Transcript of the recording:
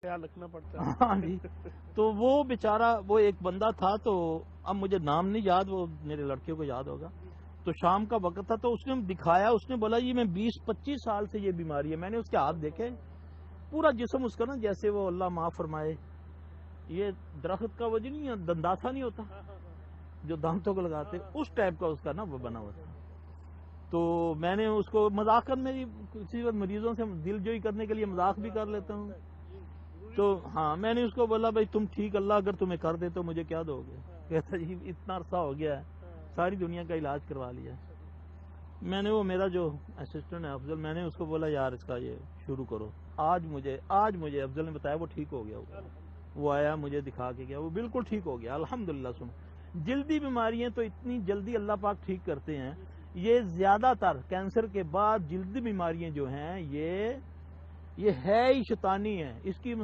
خیال رکھنا پڑتا ہے. ہاں جی. تو وہ بیچارہ وہ ایک بندہ تھا، تو اب مجھے نام نہیں یاد، وہ میرے لڑکے کو یاد ہوگا. تو شام کا وقت تھا، تو اس نے دکھایا، اس نے بولا یہ میں 20-25 سال سے یہ بیماری ہے. میں نے اس کے ہاتھ دیکھے، پورا جسم اس کا نا جیسے وہ اللہ معاف فرمائے یہ درخت کا وہ جو نہیں دنداسا نہیں ہوتا جو دانتوں کو لگاتے، اس ٹائپ کا اس کا نا وہ بنا ہوا تھا. تو میں نے اس کو مذاقت میں کسی وقت مریضوں سے دل جوئی کرنے کے لیے مذاق بھی کر لیتا ہوں. تو ہاں میں نے اس کو بولا بھائی تم ٹھیک، اللہ اگر تمہیں کر دے تو مجھے کیا دو گے؟ کہتا جی اتنا عرصہ ہو گیا ہے، ساری دنیا کا علاج کروا لیا. میں نے وہ میرا جو اسسٹنٹ ہے افضل، میں نے اس کو بولا یار اس کا یہ شروع کرو. آج مجھے افضل نے بتایا وہ ٹھیک ہو گیا ہوگا. وہ آیا مجھے دکھا کے گیا، وہ بالکل ٹھیک ہو گیا الحمدللہ. جلدی بیماریاں تو اتنی جلدی اللہ پاک ٹھیک کرتے ہیں. یہ زیادہ تر کینسر کے بعد جلدی بیماریاں جو ہیں یہ ہے ہی شیطانی ہیں. اس کی